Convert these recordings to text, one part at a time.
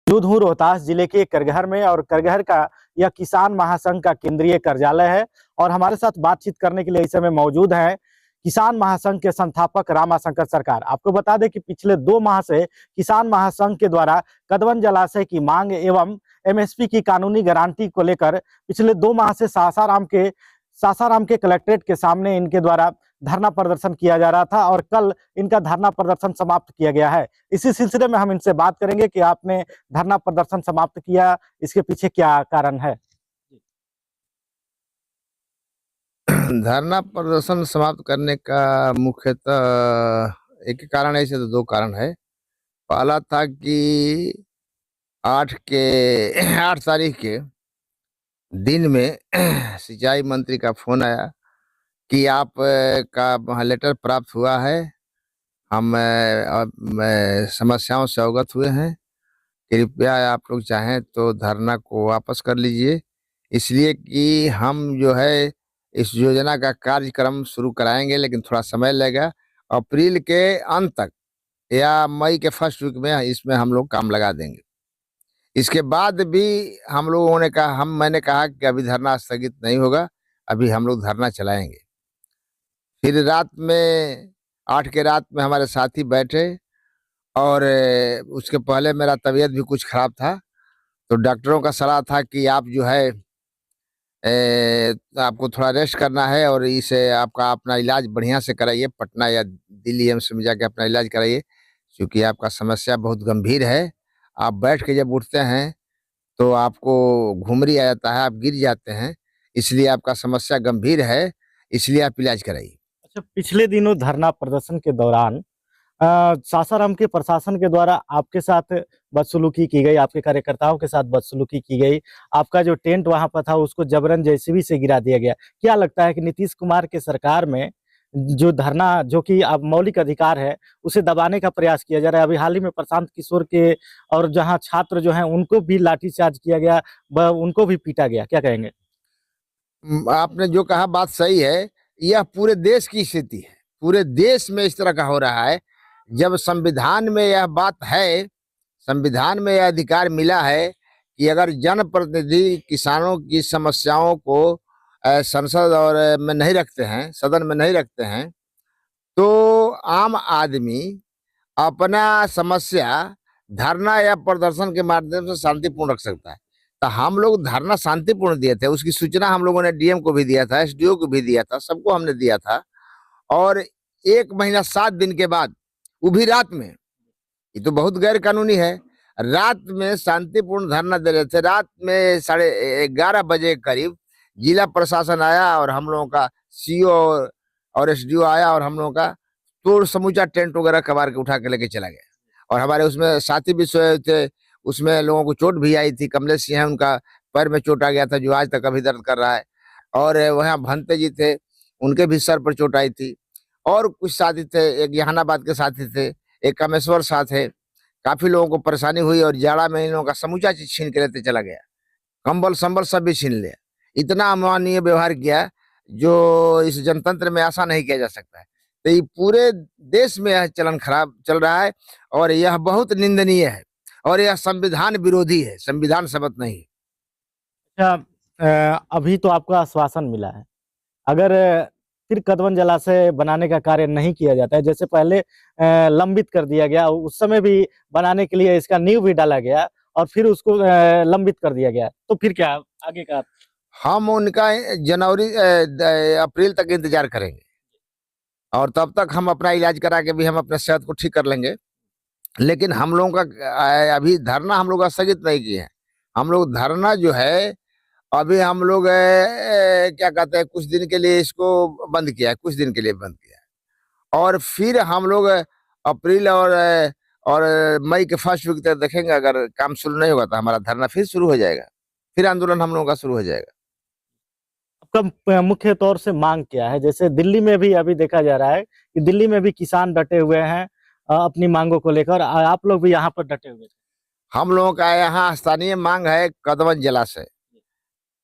मौजूद हूँ रोहतास जिले के करगहर में और करगहर का यह किसान महासंघ का केंद्रीय कार्यालय है और हमारे साथ बातचीत करने के लिए इस समय मौजूद हैं किसान महासंघ के संस्थापक रामाशंकर सरकार। आपको बता दें कि पिछले 2 माह से किसान महासंघ के द्वारा कदवन जलाशय की मांग एवं एमएसपी की कानूनी गारंटी को लेकर पिछले 2 माह से सासाराम के कलेक्ट्रेट के सामने इनके द्वारा धरना प्रदर्शन किया जा रहा था और कल इनका धरना प्रदर्शन समाप्त किया गया है। इसी सिलसिले में हम इनसे बात करेंगे कि आपने धरना प्रदर्शन समाप्त किया, इसके पीछे क्या कारण है। धरना प्रदर्शन समाप्त करने का मुख्यतः एक कारण है, ऐसे तो 2 कारण है। पहला था कि 8 तारीख के दिन में सिंचाई मंत्री का फोन आया कि आप का लेटर प्राप्त हुआ है, हम समस्याओं से अवगत हुए हैं, कृपया आप लोग चाहें तो धरना को वापस कर लीजिए, इसलिए कि हम जो है इस योजना का कार्यक्रम शुरू कराएंगे, लेकिन थोड़ा समय लगेगा। अप्रैल के अंत तक या मई के फर्स्ट वीक में इसमें हम लोग काम लगा देंगे। इसके बाद भी मैंने कहा कि अभी धरना स्थगित नहीं होगा, अभी हम लोग धरना चलाएंगे। फिर रात में 8 के रात में हमारे साथी बैठे और उसके पहले मेरा तबीयत भी कुछ खराब था, तो डॉक्टरों का सलाह था कि आप जो है आपको थोड़ा रेस्ट करना है और इसे आपका अपना इलाज बढ़िया से कराइए, पटना या दिल्ली एम्स में जाके अपना इलाज कराइए, क्योंकि आपका समस्या बहुत गंभीर है। आप बैठ के जब उठते हैं तो आपको घुमरी आ जाता है, आप गिर जाते हैं, इसलिए आपका समस्या गंभीर है, इसलिए आप इलाज कराइए। अच्छा, पिछले दिनों धरना प्रदर्शन के दौरान सासाराम के प्रशासन के द्वारा आपके साथ बदसलूकी की गई, आपके कार्यकर्ताओं के साथ बदसलूकी की गई, आपका जो टेंट वहां पर था उसको जबरन जेसीबी से गिरा दिया गया। क्या लगता है कि नीतीश कुमार के सरकार में जो धरना, जो कि अब मौलिक अधिकार है, उसे दबाने का प्रयास किया जा रहा है। अभी हाल ही में प्रशांत किशोर के और जहां छात्र जो हैं उनको भी लाठीचार्ज किया गया, उनको भी पीटा गया, क्या कहेंगे। आपने जो कहा बात सही है, यह पूरे देश की स्थिति है, पूरे देश में इस तरह का हो रहा है। जब संविधान में यह बात है, संविधान में यह अधिकार मिला है कि अगर जनप्रतिनिधि किसानों की समस्याओं को संसद और में नहीं रखते हैं, सदन में नहीं रखते हैं, तो आम आदमी अपना समस्या धरना या प्रदर्शन के माध्यम से शांतिपूर्ण रख सकता है। तो हम लोग धरना शांतिपूर्ण दिए थे, उसकी सूचना हम लोगों ने डीएम को भी दिया था, एसडीओ को भी दिया था, सबको हमने दिया था। और 1 महीना 7 दिन के बाद, वो भी रात में, ये तो बहुत गैर कानूनी है, रात में शांतिपूर्ण धरना दे रहे थे। रात में 11:30 बजे करीब जिला प्रशासन आया और हम लोगों का सीओ और एसडीओ आया और हम लोगों का तो समूचा टेंट वगैरह कबार के उठा के लेके चला गया। और हमारे उसमें साथी भी सोए थे, उसमें लोगों को चोट भी आई थी। कमलेश सिंह है, उनका पैर में चोट आ गया था, जो आज तक अभी दर्द कर रहा है। और वहाँ भंते जी थे, उनके भी सर पर चोट आई थी। और कुछ साथी थे, एक जहानाबाद के साथी थे, एक कामेश्वर साथ है। काफी लोगों को परेशानी हुई और जाड़ा में इन लोगों का समूचा चीज छीन के लेते चला गया, कंबल संबल सब भी छीन लिया। इतना अमानवीय व्यवहार किया जो इस जनतंत्र में आशा नहीं किया जा सकता है। तो ये पूरे देश में यह चलन खराब चल रहा है और यह बहुत निंदनीय है और यह संविधान विरोधी है, संविधान सम्मत नहीं है। अच्छा, अभी तो आपको आश्वासन मिला है, अगर फिर कदवन जलाशय बनाने का कार्य नहीं किया जाता है, जैसे पहले लंबित कर दिया गया, उस समय भी बनाने के लिए इसका नींव भी डाला गया और फिर उसको लंबित कर दिया गया, तो फिर क्या आगे का। हम उनका अप्रैल तक इंतजार करेंगे और तब तक हम अपना इलाज करा के भी हम अपने सेहत को ठीक कर लेंगे। लेकिन हम लोगों का अभी धरना हम लोग स्थगित नहीं किए हैं। हम लोग धरना जो है अभी हम लोग क्या कहते हैं, कुछ दिन के लिए इसको बंद किया है, कुछ दिन के लिए बंद किया है। और फिर हम लोग अप्रैल और मई के फर्स्ट वीक तक देखेंगे। अगर काम शुरू नहीं होगा तो हमारा धरना फिर शुरू हो जाएगा, फिर आंदोलन हम लोगों का शुरू हो जाएगा। आपका मुख्य तौर से मांग क्या है। जैसे दिल्ली में भी अभी देखा जा रहा है कि दिल्ली में भी किसान डटे हुए हैं अपनी मांगों को लेकर, आप लोग भी यहाँ पर डटे हुए हैं। हम लोगों का यहाँ स्थानीय मांग है कदवन जलाशय,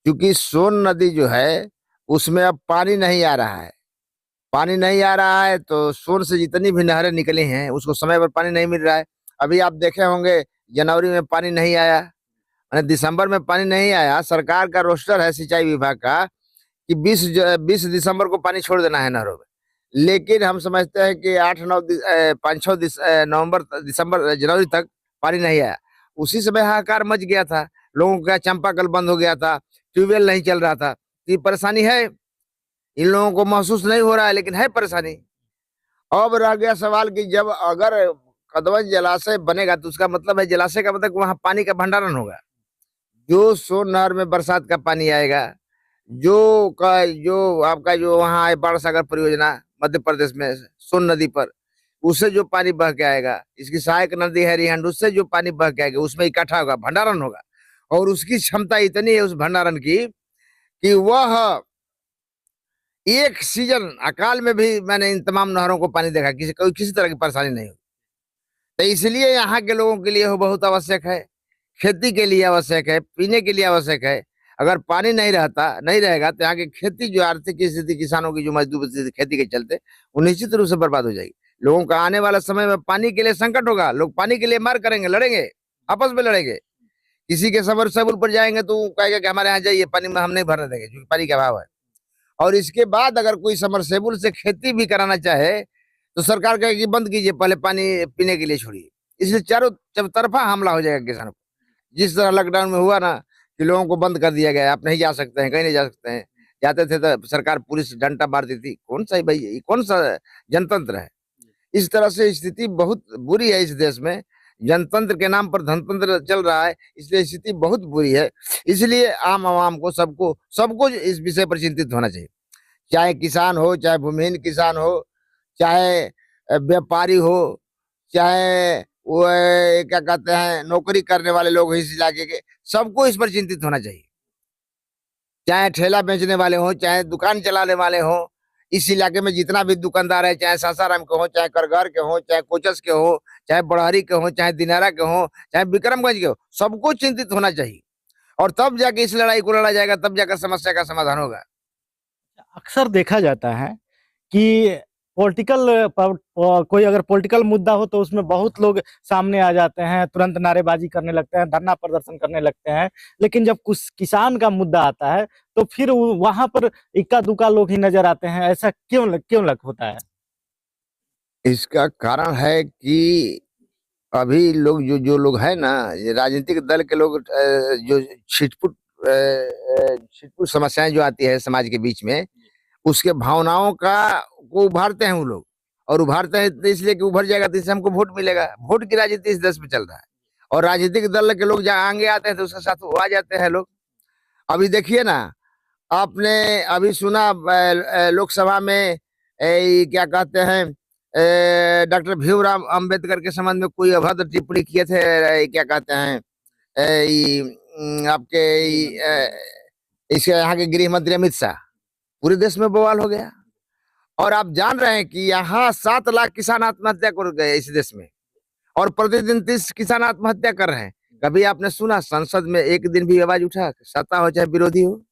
क्योंकि सोन नदी जो है उसमें अब पानी नहीं आ रहा है। पानी नहीं आ रहा है तो सोन से जितनी भी नहरें निकली हैं उसको समय पर पानी नहीं मिल रहा है। अभी आप देखे होंगे जनवरी में पानी नहीं आया, मैंने दिसंबर में पानी नहीं आया। सरकार का रोस्टर है सिंचाई विभाग का कि 20 दिसंबर को पानी छोड़ देना है नहरों में, लेकिन हम समझते हैं कि 5-6 नवंबर दिसंबर जनवरी तक पानी नहीं आया। उसी समय हाहाकार मच गया था, लोगों का चापाकल बंद हो गया था, ट्यूबवेल नहीं चल रहा था। ये परेशानी है, इन लोगों को महसूस नहीं हो रहा है, लेकिन है परेशानी। अब रह गया सवाल कि जब अगर कदवा जलाशय बनेगा तो उसका मतलब है, जलाशय का मतलब वहां पानी का भंडारण होगा। जो सोन नहर में बरसात का पानी आएगा, जो आपका जो वहाँ है बाण सागर परियोजना मध्य प्रदेश में सोन नदी पर, उससे जो पानी बह के आएगा, इसकी सहायक नदी है रिहंड, उससे जो पानी बह के आएगा उसमें इकट्ठा होगा, भंडारण होगा। और उसकी क्षमता इतनी है उस भंडारण की कि वह एक सीजन अकाल में भी मैंने इन तमाम नहरों को पानी देखा, किसी तरह की परेशानी नहीं हुई। तो इसलिए यहाँ के लोगों के लिए वो बहुत आवश्यक है, खेती के लिए आवश्यक है, पीने के लिए आवश्यक है। अगर पानी नहीं रहेगा तो यहाँ की खेती, जो आर्थिक स्थिति किसानों की जो मजबूत स्थिति खेती के चलते, वो निश्चित रूप से बर्बाद हो जाएगी। लोगों का आने वाला समय में पानी के लिए संकट होगा, लोग पानी के लिए मार करेंगे, लड़ेंगे, आपस में लड़ेंगे। किसी के सबमर्सिबल पर जाएंगे तो कहेगा कि हमारे यहाँ जाइए, पानी में हम नहीं भरने देंगे क्योंकि पानी का अभाव है। और इसके बाद अगर कोई सबमर्सिबल से खेती भी कराना चाहे तो सरकार कहेगी बंद कीजिए, पहले पानी पीने के लिए छोड़िए। इसलिए चारों तरफा हमला हो जाएगा किसानों को। जिस तरह लॉकडाउन में हुआ ना कि लोगों को बंद कर दिया गया, आप नहीं जा सकते हैं, कहीं नहीं जा सकते हैं, जाते थे तो सरकार पुलिस डंडा मारती थी। कौन सा भाई, ये कौन सा जनतंत्र है? इस तरह से स्थिति बहुत बुरी है इस देश में। जनतंत्र के नाम पर धनतंत्र चल रहा है, इसलिए स्थिति बहुत बुरी है। इसलिए आम आवाम को, सबको इस विषय पर चिंतित होना चाहिए। चाहे किसान हो, चाहे भूमिहीन किसान हो, चाहे व्यापारी हो, चाहे वो क्या कहते हैं नौकरी करने वाले लोग इस इलाके के, सबको इस पर चिंतित होना चाहिए। चाहे ठेला बेचने वाले हो, चाहे दुकान चलाने वाले हो, इस इलाके में जितना भी दुकानदार है, चाहे सासाराम के हो, चाहे करगहर के हो, चाहे कोचस के हो, चाहे बड़हरी के हो, चाहे दिनारा के हो, चाहे विक्रमगंज के हो, सबको चिंतित होना चाहिए। और तब जाके इस लड़ाई को लड़ा जाएगा, तब जाकर समस्या का समाधान होगा। अक्सर देखा जाता है कि कोई अगर पॉलिटिकल मुद्दा हो तो उसमें बहुत लोग सामने आ जाते हैं, तुरंत नारेबाजी करने लगते हैं, धरना प्रदर्शन करने लगते हैं। लेकिन जब कुछ किसान का मुद्दा आता है तो फिर वहां पर इक्का दुक्का लोग ही नजर आते हैं। ऐसा क्यों होता है? इसका कारण है कि अभी लोग जो लोग हैं ना, ये राजनीतिक दल के लोग, जो छिटपुट समस्याएं जो आती है समाज के बीच में, उसके भावनाओं को उभारते हैं वो लोग। और उभारते हैं तो इसलिए कि उभर जाएगा तो इससे हमको वोट मिलेगा। वोट की राजनीति इस देश में चल रहा है, और राजनीतिक दल के लोग जहाँ आगे आते हैं तो उसके साथ वो आ जाते हैं लोग। अभी देखिए ना, आपने अभी सुना लोकसभा में क्या कहते हैं, डॉक्टर भीमराव अंबेडकर के संबंध में कोई अभद्र टिप्पणी किए थे, क्या कहते हैं आपके इसके यहाँ के गृह मंत्री अमित शाह, पूरे देश में बवाल हो गया। और आप जान रहे हैं कि यहाँ 7 लाख किसान आत्महत्या कर गए इस देश में, और प्रतिदिन 30 किसान आत्महत्या कर रहे हैं। कभी आपने सुना संसद में एक दिन भी आवाज उठा, सत्ता हो चाहे विरोधी हो?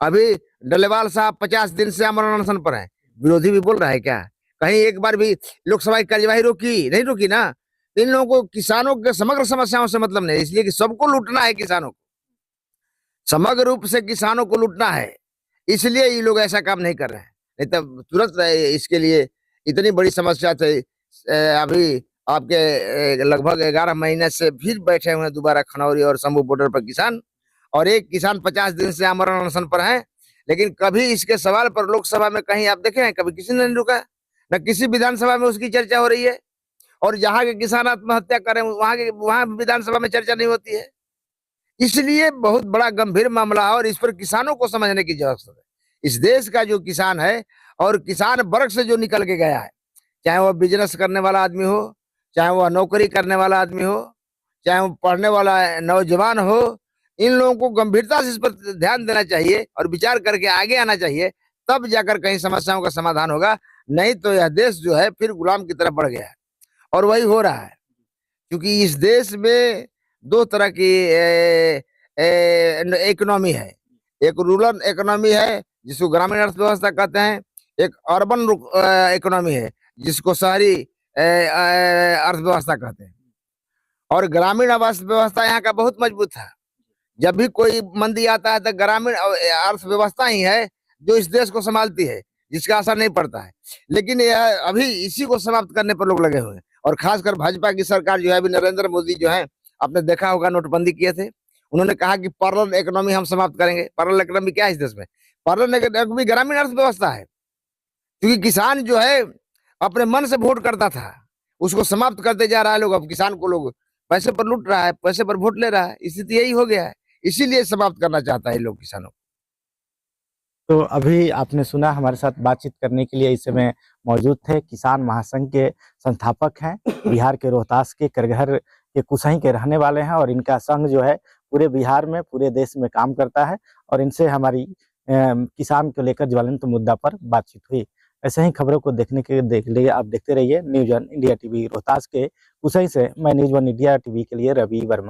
अभी डलेवाल साहब 50 दिन से अमर अनशन पर हैं, विरोधी भी बोल रहा है क्या? कहीं एक बार भी लोकसभा की कार्यवाही नहीं रोकी ना। इन लोगों को किसानों के समग्र समस्याओं से मतलब नहीं, इसलिए कि सबको लूटना है, किसानों को समग्र रूप से किसानों को लूटना है, इसलिए ये लोग ऐसा काम नहीं कर रहे हैं। नहीं तो तुरंत इसके लिए इतनी बड़ी समस्या थी। अभी आपके लगभग 11 महीने से फिर बैठे हुए हैं दोबारा खनौरी और शंभू बॉर्डर पर किसान, और एक किसान 50 दिन से आमरण अनशन पर है। लेकिन कभी इसके सवाल पर लोकसभा में कहीं आप देखे हैं? कभी किसी ने नहीं रुका, न किसी विधानसभा में उसकी चर्चा हो रही है। और जहाँ के किसान आत्महत्या करें वहां विधानसभा में चर्चा नहीं होती है। इसलिए बहुत बड़ा गंभीर मामला है, और इस पर किसानों को समझने की जरूरत है। इस देश का जो किसान है और किसान वर्ग से जो निकल के गया है, चाहे वह बिजनेस करने वाला आदमी हो, चाहे वह नौकरी करने वाला आदमी हो, चाहे वो पढ़ने वाला नौजवान हो, इन लोगों को गंभीरता से इस पर ध्यान देना चाहिए और विचार करके आगे आना चाहिए, तब जाकर कहीं समस्याओं का समाधान होगा। नहीं तो यह देश जो है फिर गुलाम की तरफ बढ़ गया है, और वही हो रहा है। क्योंकि इस देश में 2 तरह की इकोनॉमी है। एक रूरल इकोनॉमी है जिसको ग्रामीण अर्थव्यवस्था कहते हैं, एक अर्बन इकोनॉमी है जिसको शहरी अर्थव्यवस्था कहते हैं। और ग्रामीण अर्थव्यवस्था यहाँ का बहुत मजबूत है। जब भी कोई मंदी आता है तो ग्रामीण अर्थव्यवस्था ही है जो इस देश को संभालती है, जिसका असर नहीं पड़ता है। लेकिन यह अभी इसी को समाप्त करने पर लोग लगे हुए हैं, और खासकर भाजपा की सरकार जो है, अभी नरेंद्र मोदी जो है, आपने देखा होगा नोटबंदी किए थे, उन्होंने कहा कि पैरेलल इकोनॉमी हम समाप्त करेंगे। पैरेलल इकोनॉमी क्या है इस देश में? पैरेलल इकोनॉमी ग्रामीण अर्थव्यवस्था है, क्योंकि किसान जो है अपने मन से वोट करता था, उसको समाप्त करते जा रहा है लोग। अब किसान को लोग पैसे पर लूट रहा है, पैसे पर वोट ले रहा है, स्थिति यही हो गया है। इसीलिए समाप्त करना चाहता है लोग किसानों को। तो अभी आपने सुना, हमारे साथ बातचीत करने के लिए इस समय मौजूद थे किसान महासंघ के संस्थापक हैं, बिहार के रोहतास के करगहर के कुसही के रहने वाले हैं, और इनका संघ जो है पूरे बिहार में, पूरे देश में काम करता है, और इनसे हमारी किसान को लेकर ज्वलंत मुद्दा पर बातचीत हुई। ऐसे ही खबरों को देखने के लिए आप देखते रहिए news one India TV. Rohtas के कुसही से मैं न्यूज़ वन इंडिया टीवी के लिए रवि वर्मा।